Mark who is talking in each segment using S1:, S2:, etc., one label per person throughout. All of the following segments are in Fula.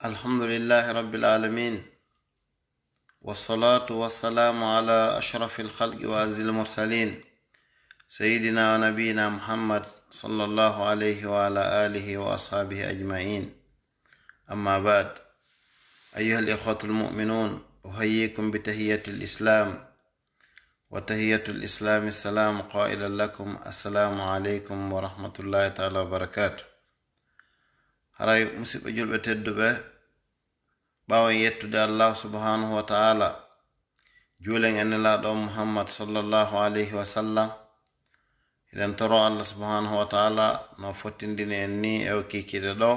S1: الحمد لله رب العالمين، والصلاة والسلام على أشرف الخلق وأعز المرسلين سيدنا ونبينا محمد صلى الله عليه وعلى آله وأصحابه أجمعين. أما بعد، أيها الإخوة المؤمنون، أحييكم بتحية الإسلام، وتحية الإسلام السلام، قائلا لكم السلام عليكم ورحمة الله تعالى وبركاته. haray musidɓe julɓe tedduɓe, ɓawen yettude Allah subhanahu wa ta'ala, juulen en nelaɗo Muhammad sallallahu alayhi wa sallam, eɗen toro Allah subhanahu wa ta'ala no fottindini en ni e kikiɗe ɗo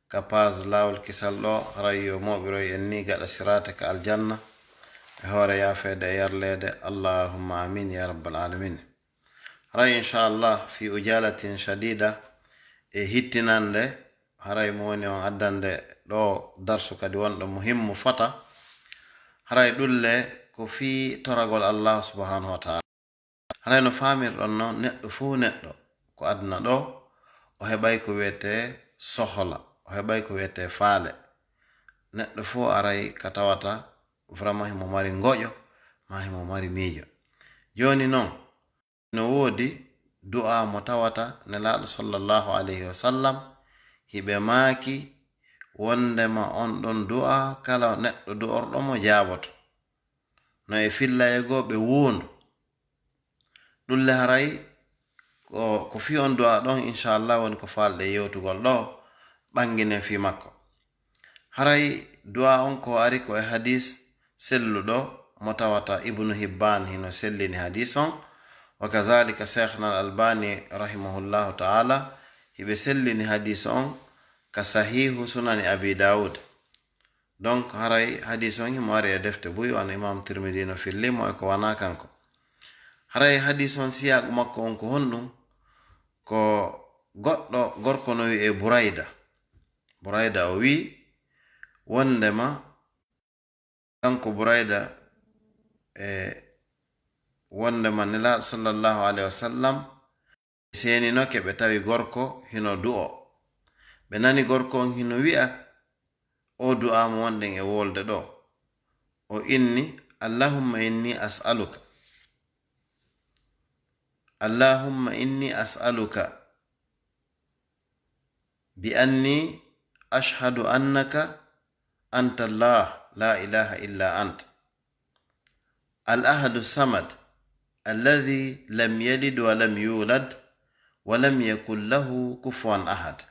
S1: ka page lawol kisal ɗo, haray yo moɓiroy en ni gaɗa sirata ka aljanna e hoore yafede e yarlede. Allahumma amin ya rabbal alamin. haray inchallah fi ujalatin shadida e hittinande haray mo woni on addande ɗo darsu kadi wonɗo muhimmu fata. haray ɗulle ko fi toragol Allah subhanahu wa ta'ala. haray no famirɗon no neɗɗo fuu neɗɗo ko aduna ɗo o heɓay ko wiyete sohla, o heɓay ko wiyete faale. neɗɗo fuu aray ka tawata vraiment himo mari ngoƴo ma himo mari miijo. joni noon no woodi du'a mo tawata nelaɗo sallallahu alayhi wa sallam hiɓe maaki wondema on ɗon du'a kala neɗɗo du'orɗomo jaaboto no e fillayego ɓe wuundu. ɗulle haray ko fi on du'a ɗon inchallah woni ko falɗe yewtugol ɗo ɓangine fi makko. haray du'a on ko ari ko e hadis selluɗo mo tawata ibnu hibban hino sellini hadis on, wa kazalika cheikhna al albani rahimahullahu ta'ala hiɓe sellini hadis on ka sahihu sunani abi daud. donc haray hadis on himo ari e defte buy wan imam tirmidhi no fillimo e ko wana kanko. haray hadis on siyagu makko on ko honɗum, ko goɗɗo gorko no wi e burayda o wi wondema kanko burayda wondema nelaɗo sallallahu alaihi wasallam seninoke ɓe tawi gorko hino du'o. ɓe nani gorko on hino wi'a o du'a mo wonɗen e wolde ɗo, o inni allahumma inni as'aluka bi anni ashhadu annaka anta Allah la ilaha illa anta al-ahadu samad alladhi lam yalid wa lam yulad wa lam yakul lahu kufuwan ahad.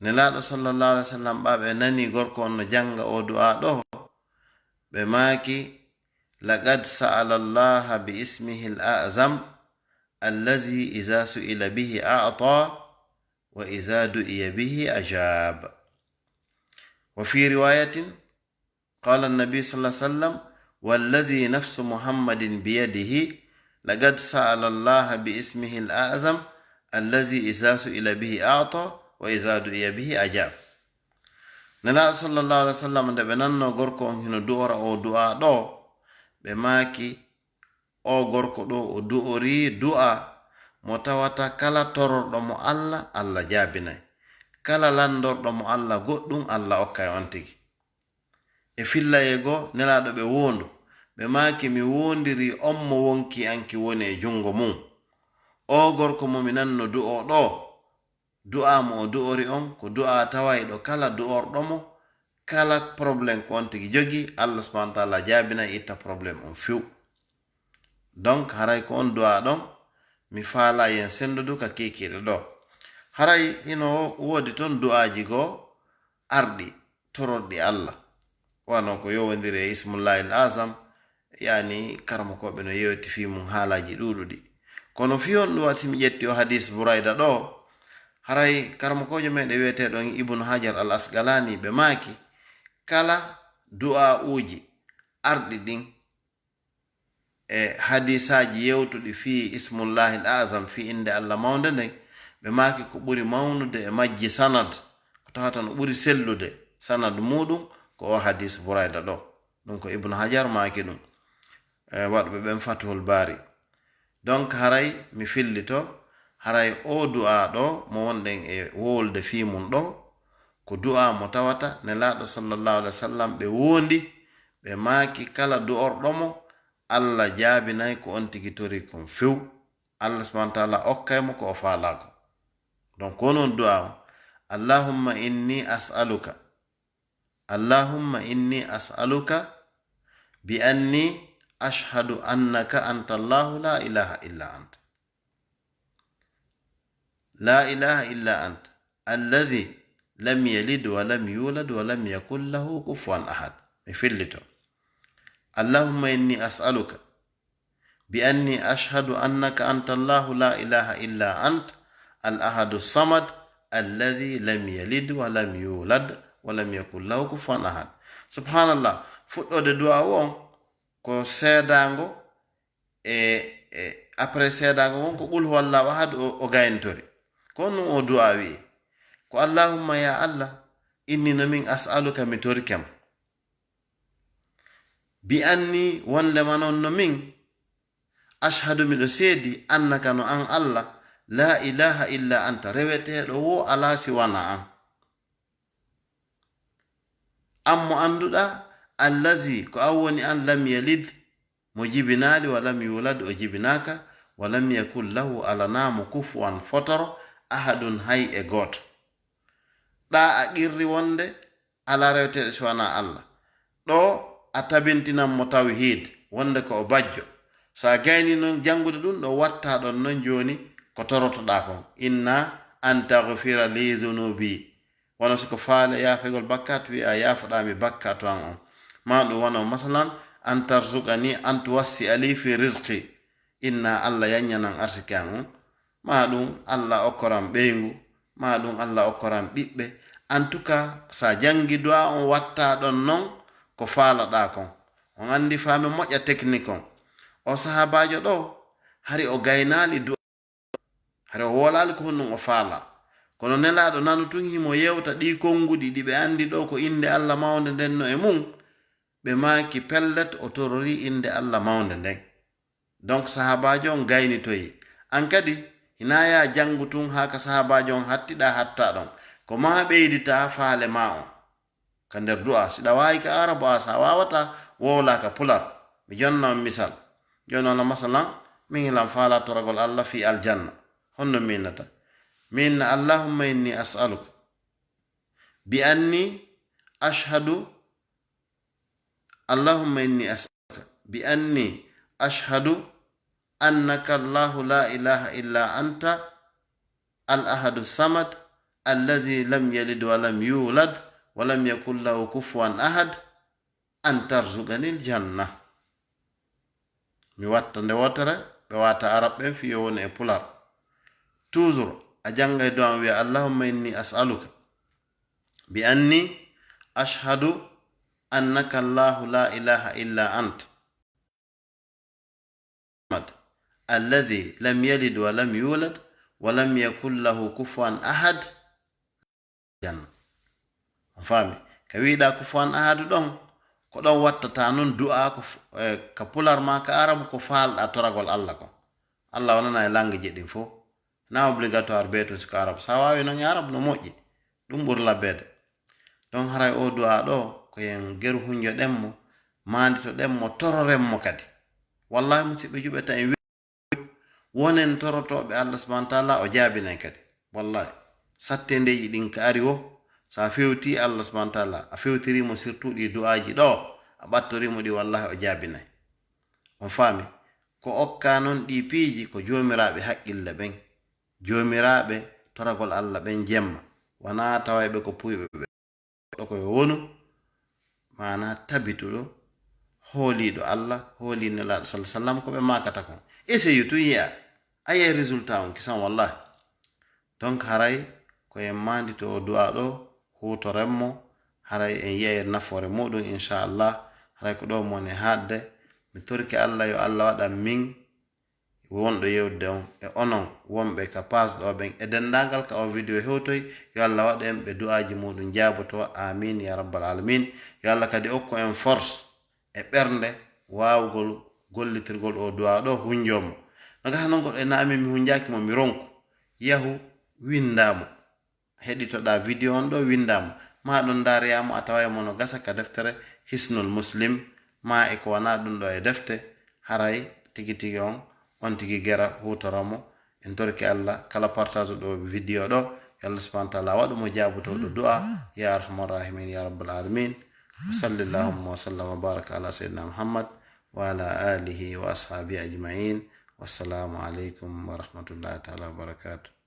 S1: nelaɗo sallallahu alaihi wasallam ɓaɓe nani gorko on no janga o du'a ɗo, ɓe maaki laqad sa'ala Allah bi ismihi al-a'zam allazi iza su'ila bihi a'ta wa iza du'iya bihi ajab. wa fi riwayatin qala an-nabi sallallahu alaihi wasallam wallazi nafsu muhammadin biyadihi laqad sa'ala Allah bi ismihi al-a'zam allazi iza su'ila bihi a'ta wa iza du'iya bihi ajab. nelaɗo sallallahu alaihi wasallam nde ɓe nanno gorko on hino du'ora o du'a ɗo, ɓe maaki o gorko ɗo o du'ori du'a mo tawata kala tororɗo mo Allah jaabinay, kala landorɗo mo Allah goɗɗum Allah okkay on tigi. e fillayego nelaɗo ɓe wondu ɓe maaki mi wondiri on mo wonki anki woni e jungo mum. o gorko mo mi nanno du'o ɗo, du'a mo o du'ori on ko du'a tawayɗo kala du'orɗomo kala probléme ko on tigi jogi Allah subhanahu wa ta'ala jaabina itta probléme on fiw. donc haray ko on du'a ɗon mi faala yen sendudu ka kikiɗe ɗo. haray hino woodi ton du'aji go arɗi tororɗi Allah wano ko yowodiri e ismullahi al-azam, yani karmakoɓe no yewti fi mum haalaji ɗuɗuɗi. kono fiyon ɗum wati mi ƴetti o hadis burayda ɗo, haray karmakojo meɗe wiyeteɗon ibnu hajar al asqalani ɓe maaki kala du'a uji arɗi ɗin e hadisaji yewtuɗi fi ismullahi al-azam, fi inde Allah mawnde nden, ɓe maaki ko ɓuri mawnude e majji sanad, ko tawata no ɓuri sellude sanad muɗum ko o hadis burayda ɗo. ɗum ko ibnu hajar maaki ɗum waɗɓe ɓen fathul bari. donc haray mi fillito haray o du'a ɗo mo wonɗen e wolde fi mum ɗo ko du'a mo tawata nelaɗo sallallahu alaihi wasallam ɓe wondi ɓe maaki kala du'orɗomo Allah jaabinayi ko on tigi tori kon few Allah subhanahu wa ta'ala okkaymo ko o faalako donc wonon du'a o allahumma inni as'aluka bi anni ashhadu annaka anta allahu la ilaha illa anta alladhi lam yalid wa lam yulad wa lam yakul lahu kufuwan ahad mi fillito allahumma inni as'aluka bi anni ashhadu annaka anta allahu la ilaha illa anta al-ahadu samad alladhi lam yalid wa lam yulad wa lam yakul lahu kufuwan ahad. Subhanallah, fuɗɗode du'a on ko seedango après seedango won ko qul huwallahu ahad o gayntori ko non o du'a wi ko allahumma ya allah inni nomin as'aluka mi torikam bi anni wondema non nomin ashhadu miɗo seedi annaka no an allah la ilaha illa anta reweteɗo wo ala siwana an mo anduɗa allazi ko an woni an lam yalid mo jibinaali wa lam yulad o jibinaka wa lam yakul lahu alanamo kufuwan fotoro ahadun hay e goto ɗa a qirri wonde ala reweteɗo siwana allah ɗo a tabintinan mo tawhid wonde ko o bajjo sa gayni noon jangude ɗum ɗo watta ɗon noon joni ko torotoɗa kon inna an taghfira li dhunubi wono siko faale yaafegol bakkat wi a yaafoɗami bakkat an on ma ɗum wono masalan an tarzugani an tuwassi ali fi rizqi inna allah yanyanan arsiki an on ma ɗum allah okkoran ɓeygu ma ɗum allah okkoran ɓiɓɓe en tout cas sa jangi du'a on watta ɗon non ko faalaɗa kon on andi faami moƴƴa technique on o sahabajo ɗo hari o gaynali du'a hari o wolali ko honɗum o faala kono nelaɗo nanu tun himo yewta ɗi konguɗi ɗi ɓe andi ɗo ko inde allah mawde nden no e mum ɓe maaki pellet o torori inde allah mawde nden donc sahabajo on gaynitoyi an kadi hina ya jangu tun haka sahabajo on hattiɗa hatta ɗon ko ma ɓeydita faale ma on ka nder du'a siɗa wawi ka arabo a sa wawata wowla ka pular mi jonna on misal joni ona masalan min hilan faala toragol allah fi aljanna honno minnata min allahumma inni as'aluka bi anni ashhadu allahumma inni as'aluka bi anni ashhadu annaka allahu la ilaha illa anta al-ahadu samad allazi lam yalid wa lam yulad wa lam yakul lahu kufuwan ahad an tarzugani aljanna mi watta nde wotere ɓe wata arab ɓen fiyo woni e pular toujours a jangay do an wiya allahumma inni as'aluka bi anni ashhadu annaka allahu la ilaha illa anta alladhi lam yalid wa lam yulad wa lam yakul lahu kufuwan ahad janna on faami ka wiɗa kufuwan ahadu ɗon ko ɗon wattata noon du'a ko ka pular ma ka arabu ko faalɗa toragol allah ko allah wonana e langue je ɗin fo na obligatoire beeto siko arabe sa wawi noon e arabe no moƴƴi ɗum ɓuri labbede donc haray o du'a ɗo ko yen geru hunjo ɗemmo mandito ɗemmo tororenmo kadi wallahi musidɓe juɓe tan e wonen torotoɓe allah subhanahu wa ta'ala o jaabinay kadi wallahi sattendeji ɗin ka ari wo sa fewti allah subhanahu wa ta'ala a fewtirimo surtout ɗi du'aji ɗo a ɓattorimo ɗi wallahi o jaabinay on faami ko okka noon ɗi piiji ko jomiraɓe haqqille ɓen jomiraɓe toragol allah ɓen jemma wana tawayɓe ko puyɓe ɓe ɗo koye wonu mana tabituɗo hooliɗo allah hooli nelaɗo sallah sallam ko ɓe makata kon essaye tun yi'a aye résultat on kisan wallahi donc haray koyen mandito o du'a ɗo hutorenmo haray en yeyir nafoore muɗum inchallah haray ko ɗo mone hadde mi torki allah yo allah waɗa min wonɗo yewde on e onon wonɓe ka page ɗo ɓen e dendagal ka o vidéo hewtoy yo allah waɗa en ɓe du'aji muɗum jaaboto amin ya rabbal alamin yo allah kadi okko en force e ɓernde wawgol gollitirgol o du'a ɗo hunjomo no gata noon goɗɗo e nami mi hunjaki mo mi ronku yahu windamo heɗitoɗa video on ɗo windama ma ɗon dariyamo a tawa mo no gasa ka deftere hisnul muslim ma e ko wana ɗum ɗo e defte haray tigi tigi on tigi gera hutoramo en torki Allah kala partage ɗo video ɗo yalla subhanahu wa ta'ala waɗu mo jabutoɗo du'a ya arhamar rahimin ya rabbal alamin sallallahu wa sallam wa baraka ala sayyidina Muhammad wa ala alihi wa ashabihi ajma'in wassalamu alaikum wa rahmatullahi ta'ala wa barakatuh.